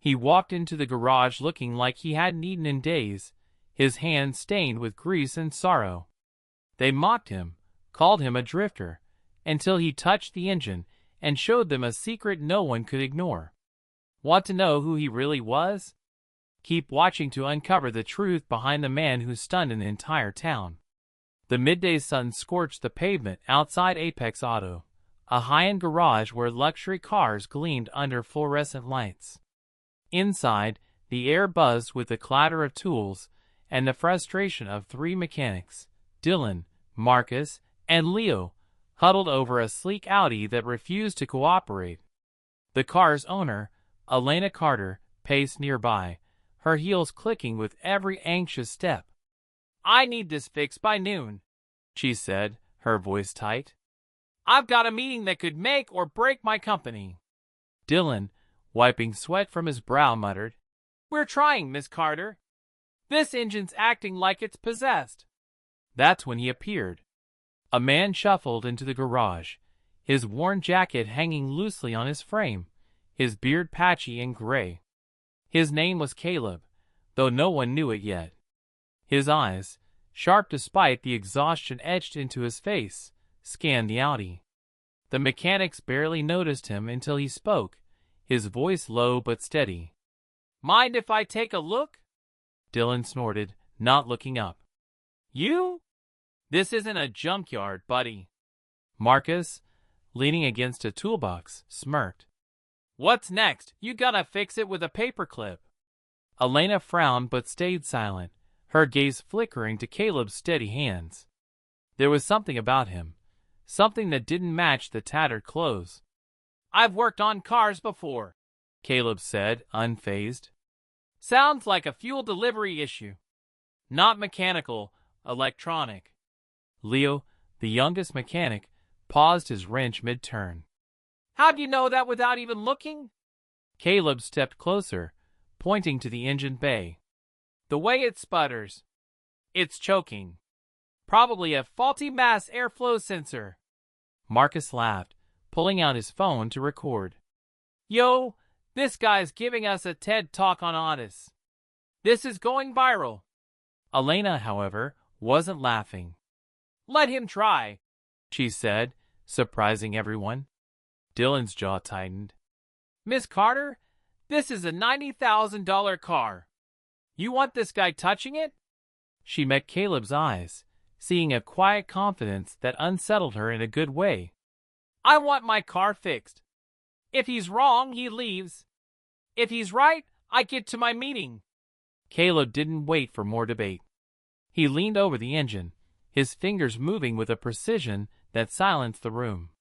He walked into the garage looking like he hadn't eaten in days, his hands stained with grease and sorrow. They mocked him, called him a drifter, until he touched the engine and showed them a secret no one could ignore. Want to know who he really was? Keep watching to uncover the truth behind the man who stunned an entire town. The midday sun scorched the pavement outside Apex Auto, a high-end garage where luxury cars gleamed under fluorescent lights. Inside, the air buzzed with the clatter of tools and the frustration of three mechanics, Dylan, Marcus, and Leo, huddled over a sleek Audi that refused to cooperate. The car's owner, Elena Carter, paced nearby, her heels clicking with every anxious step. "I need this fixed by noon," she said, her voice tight. "I've got a meeting that could make or break my company." Dylan, wiping sweat from his brow, muttered, "We're trying, Miss Carter. This engine's acting like it's possessed." That's when he appeared. A man shuffled into the garage, his worn jacket hanging loosely on his frame, his beard patchy and gray. His name was Caleb, though no one knew it yet. His eyes, sharp despite the exhaustion etched into his face, scanned the Audi. The mechanics barely noticed him until he spoke, his voice low but steady. "Mind if I take a look?" Dylan snorted, not looking up. "You? This isn't a junkyard, buddy." Marcus, leaning against a toolbox, smirked. "What's next? You gotta fix it with a paperclip." Elena frowned but stayed silent, her gaze flickering to Caleb's steady hands. There was something about him, something that didn't match the tattered clothes. "I've worked on cars before," Caleb said, unfazed. "Sounds like a fuel delivery issue. Not mechanical, electronic." Leo, the youngest mechanic, paused his wrench mid-turn. "How'd you know that without even looking?" Caleb stepped closer, pointing to the engine bay. "The way it sputters. It's choking. Probably a faulty mass airflow sensor." Marcus laughed, pulling out his phone to record. "Yo, this guy's giving us a TED Talk on Otis. This is going viral." Elena, however, wasn't laughing. "Let him try," she said, surprising everyone. Dylan's jaw tightened. "Miss Carter, this is a $90,000 car. You want this guy touching it?" She met Caleb's eyes, seeing a quiet confidence that unsettled her in a good way. "I want my car fixed. If he's wrong, he leaves. If he's right, I get to my meeting." Caleb didn't wait for more debate. He leaned over the engine, his fingers moving with a precision that silenced the room.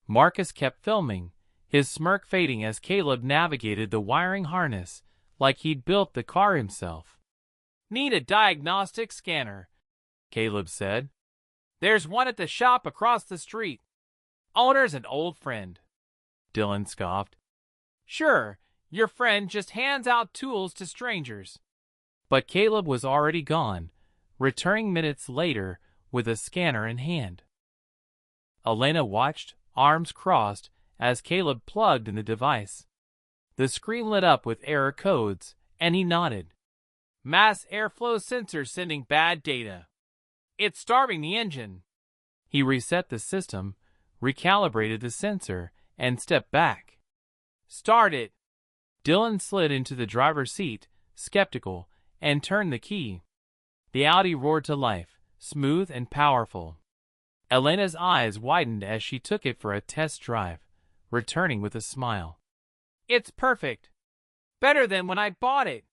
Marcus kept filming, his smirk fading as Caleb navigated the wiring harness like he'd built the car himself. "Need a diagnostic scanner," Caleb said. "There's one at the shop across the street. Owner's an old friend." Dylan scoffed. "Sure, your friend just hands out tools to strangers." But Caleb was already gone, returning minutes later with a scanner in hand. Elena watched, arms crossed, as Caleb plugged in the device. The screen lit up with error codes, and he nodded. "Mass airflow sensor sending bad data. It's starving the engine." He reset the system, recalibrated the sensor, and stepped back. "Start it." Dylan slid into the driver's seat, skeptical, and turned the key. The Audi roared to life, smooth and powerful. Elena's eyes widened as she took it for a test drive, returning with a smile. "It's perfect. Better than when I bought it."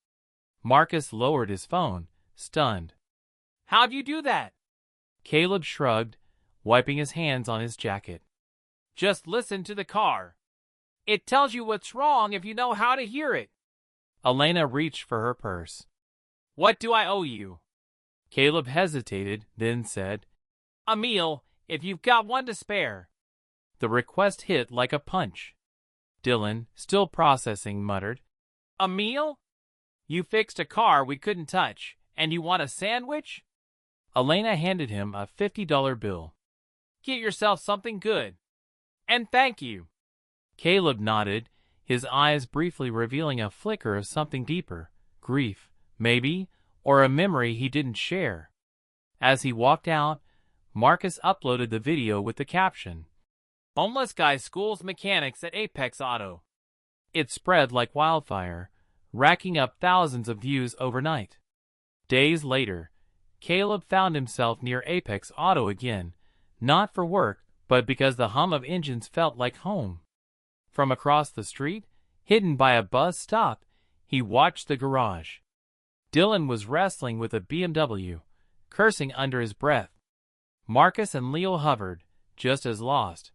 Marcus lowered his phone, stunned. "How'd you do that?" Caleb shrugged, wiping his hands on his jacket. "Just listen to the car. It tells you what's wrong if you know how to hear it." Elena reached for her purse. "What do I owe you?" Caleb hesitated, then said, "A meal, if you've got one to spare." The request hit like a punch. Dylan, still processing, muttered, "A meal? You fixed a car we couldn't touch, and you want a sandwich?" Elena handed him a $50 bill. "Get yourself something good. And thank you." Caleb nodded, his eyes briefly revealing a flicker of something deeper, grief, maybe, or a memory he didn't share. As he walked out, Marcus uploaded the video with the caption, "Homeless guy schools mechanics at Apex Auto." It spread like wildfire, racking up thousands of views overnight. Days later, Caleb found himself near Apex Auto again, not for work, but because the hum of engines felt like home. From across the street, hidden by a bus stop, he watched the garage. Dylan was wrestling with a BMW, cursing under his breath. Marcus and Leo hovered, just as lost.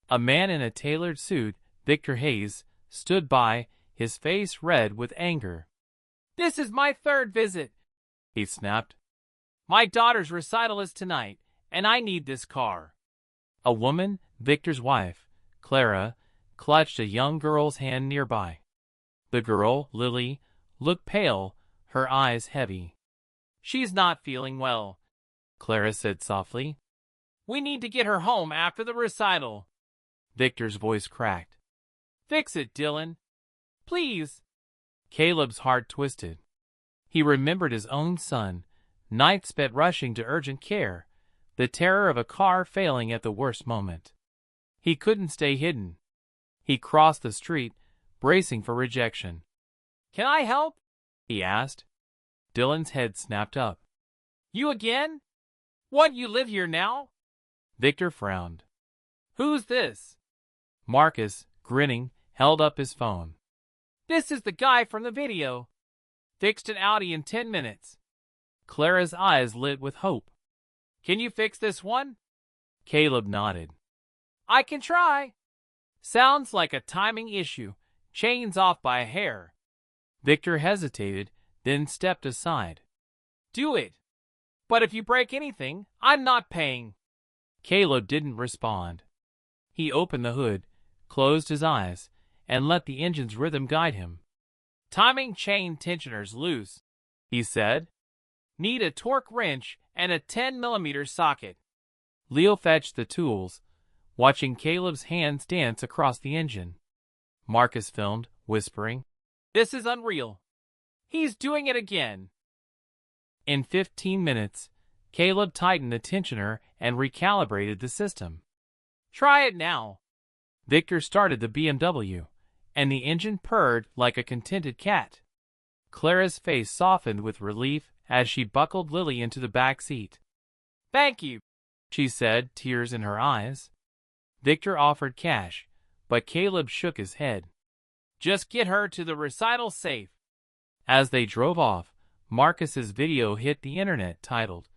A man in a tailored suit, Victor Hayes, stood by, his face red with anger. "This is my third visit," he snapped. "My daughter's recital is tonight, and I need this car." A woman, Victor's wife, Clara, clutched a young girl's hand nearby. The girl, Lily, looked pale, her eyes heavy. "She's not feeling well," Clara said softly. "We need to get her home after the recital." Victor's voice cracked. "Fix it, Dylan. Please." Caleb's heart twisted. He remembered his own son, nights spent rushing to urgent care, the terror of a car failing at the worst moment. He couldn't stay hidden. He crossed the street, bracing for rejection. "Can I help?" he asked. Dylan's head snapped up. "You again? What, you live here now?" Victor frowned. "Who's this?" Marcus, grinning, held up his phone. "This is the guy from the video. Fixed an Audi in 10 minutes. Clara's eyes lit with hope. "Can you fix this one?" Caleb nodded. "I can try." "Sounds like a timing issue. Chain's off by a hair." Victor hesitated, then stepped aside. "Do it. But if you break anything, I'm not paying." Caleb didn't respond. He opened the hood, closed his eyes, and let the engine's rhythm guide him. "Timing chain tensioner's loose," he said. "Need a torque wrench and a 10mm socket." Leo fetched the tools, watching Caleb's hands dance across the engine. Marcus filmed, whispering, "This is unreal. He's doing it again." In 15 minutes, Caleb tightened the tensioner and recalibrated the system. "Try it now." Victor started the BMW, and the engine purred like a contented cat. Clara's face softened with relief as she buckled Lily into the back seat. "Thank you," she said, tears in her eyes. Victor offered cash, but Caleb shook his head. "Just get her to the recital safe." As they drove off, Marcus's video hit the internet titled,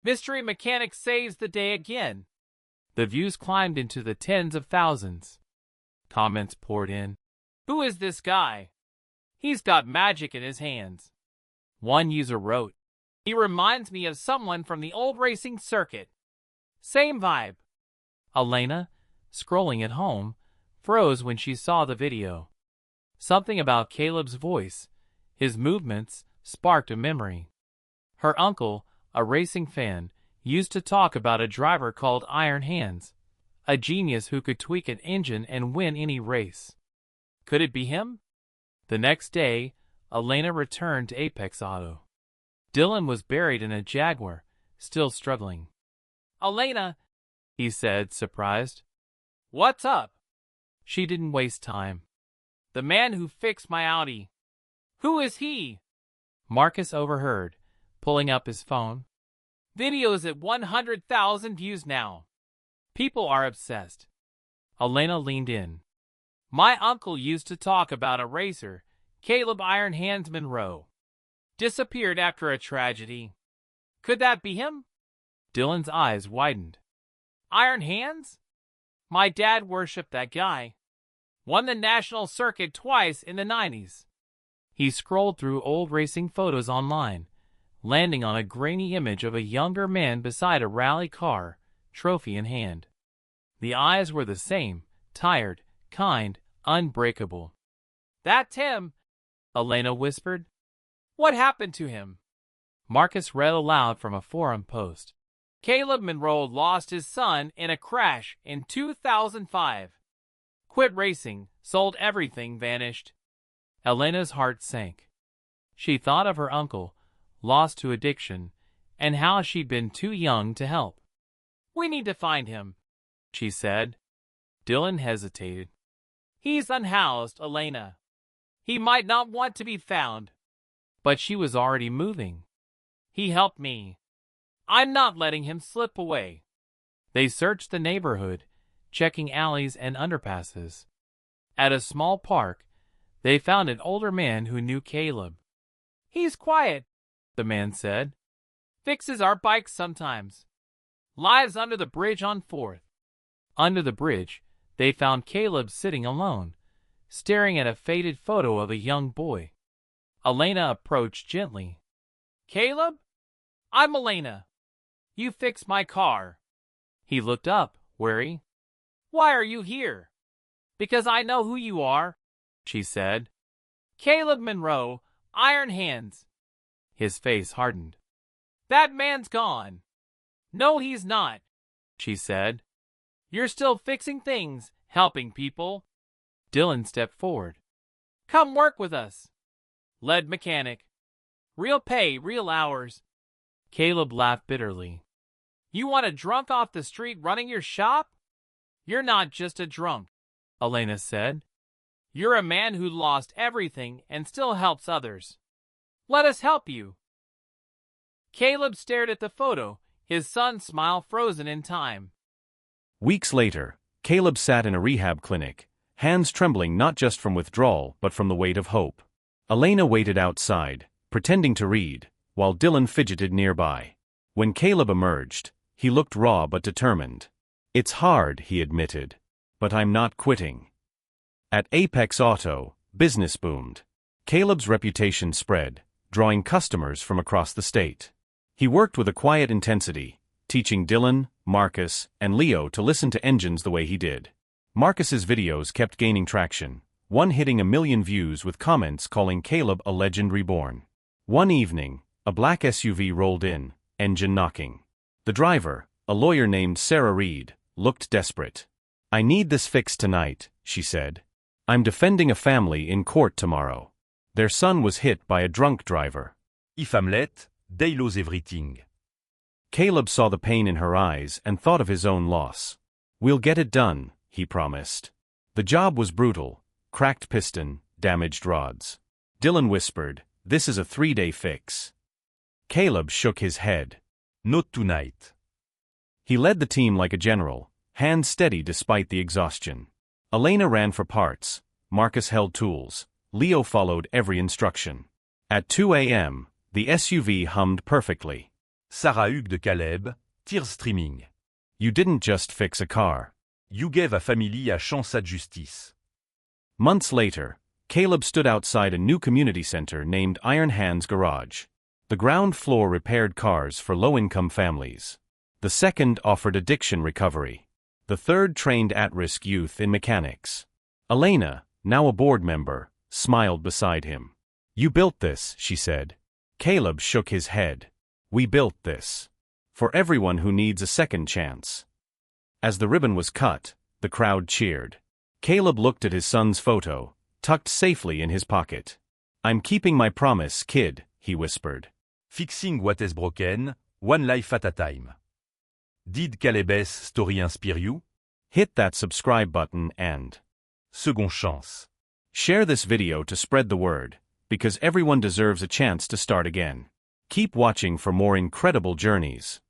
"Mystery Mechanic Saves the Day Again." The views climbed into the tens of thousands. Comments poured in. "Who is this guy? He's got magic in his hands." One user wrote, "He reminds me of someone from the old racing circuit. Same vibe." Elena, scrolling at home, froze when she saw the video. Something about Caleb's voice, his movements, sparked a memory. Her uncle, a racing fan, used to talk about a driver called Iron Hands, a genius who could tweak an engine and win any race. Could it be him? The next day, Elena returned to Apex Auto. Dylan was buried in a Jaguar, still struggling. "Elena," he said, surprised. "What's up?" She didn't waste time. "The man who fixed my Audi. Who is he?" Marcus overheard, pulling up his phone. "Video's at 100,000 views now. People are obsessed." Elena leaned in. "My uncle used to talk about a racer, Caleb Iron Hands Monroe. Disappeared after a tragedy. Could that be him?" Dylan's eyes widened. "Iron Hands? My dad worshipped that guy. Won the national circuit twice in the 90s. He scrolled through old racing photos online, landing on a grainy image of a younger man beside a rally car, trophy in hand. The eyes were the same, tired, kind, unbreakable. "That's him," Elena whispered. "What happened to him?" Marcus read aloud from a forum post. "Caleb Monroe lost his son in a crash in 2005. Quit racing, sold everything, vanished. Elena's heart sank. She thought of her uncle, lost to addiction, and how she'd been too young to help. We need to find him, she said. Dylan hesitated. He's unhoused, Elena. He might not want to be found. But she was already moving. He helped me. I'm not letting him slip away. They searched the neighborhood, checking alleys and underpasses. At a small park, they found an older man who knew Caleb. He's quiet, the man said. Fixes our bikes sometimes. Lives under the bridge on 4th. Under the bridge, they found Caleb sitting alone, staring at a faded photo of a young boy. Elena approached gently. Caleb? I'm Elena. You fixed my car. He looked up, wary. Why are you here? Because I know who you are, she said. Caleb Monroe, Iron Hands. His face hardened. That man's gone. No, he's not, she said. You're still fixing things, helping people. Dylan stepped forward. Come work with us. Lead mechanic. Real pay, real hours. Caleb laughed bitterly. You want a drunk off the street running your shop? You're not just a drunk, Elena said. You're a man who lost everything and still helps others. Let us help you. Caleb stared at the photo, his son's smile frozen in time. Weeks later, Caleb sat in a rehab clinic, hands trembling not just from withdrawal but from the weight of hope. Elena waited outside, pretending to read, while Dylan fidgeted nearby. When Caleb emerged, he looked raw but determined. It's hard, he admitted, but I'm not quitting. At Apex Auto, business boomed. Caleb's reputation spread, drawing customers from across the state. He worked with a quiet intensity, teaching Dylan, Marcus, and Leo to listen to engines the way he did. Marcus's videos kept gaining traction, one hitting 1 million views with comments calling Caleb a legend reborn. One evening, a black SUV rolled in, engine knocking. The driver, a lawyer named Sarah Reed, looked desperate. I need this fixed tonight, she said. I'm defending a family in court tomorrow. Their son was hit by a drunk driver. If I'm late, they lose everything. Caleb saw the pain in her eyes and thought of his own loss. We'll get it done, he promised. The job was brutal. Cracked piston, damaged rods. Dylan whispered, this is a 3-day fix. Caleb shook his head. Not tonight. He led the team like a general, hands steady despite the exhaustion. Elena ran for parts, Marcus held tools, Leo followed every instruction. At 2 a.m., the SUV hummed perfectly. Sarah Hugues de Caleb, tears streaming. You didn't just fix a car. You gave a famille a chance at justice. Months later, Caleb stood outside a new community center named Iron Hands Garage. The ground floor repaired cars for low-income families. The second offered addiction recovery. The third trained at-risk youth in mechanics. Elena, now a board member, smiled beside him. You built this, she said. Caleb shook his head. We built this. For everyone who needs a second chance. As the ribbon was cut, the crowd cheered. Caleb looked at his son's photo, tucked safely in his pocket. I'm keeping my promise, kid, he whispered. Fixing what is broken, one life at a time. Did Caleb's story inspire you? Hit that subscribe button and Second chance. Share this video to spread the word, because everyone deserves a chance to start again. Keep watching for more incredible journeys.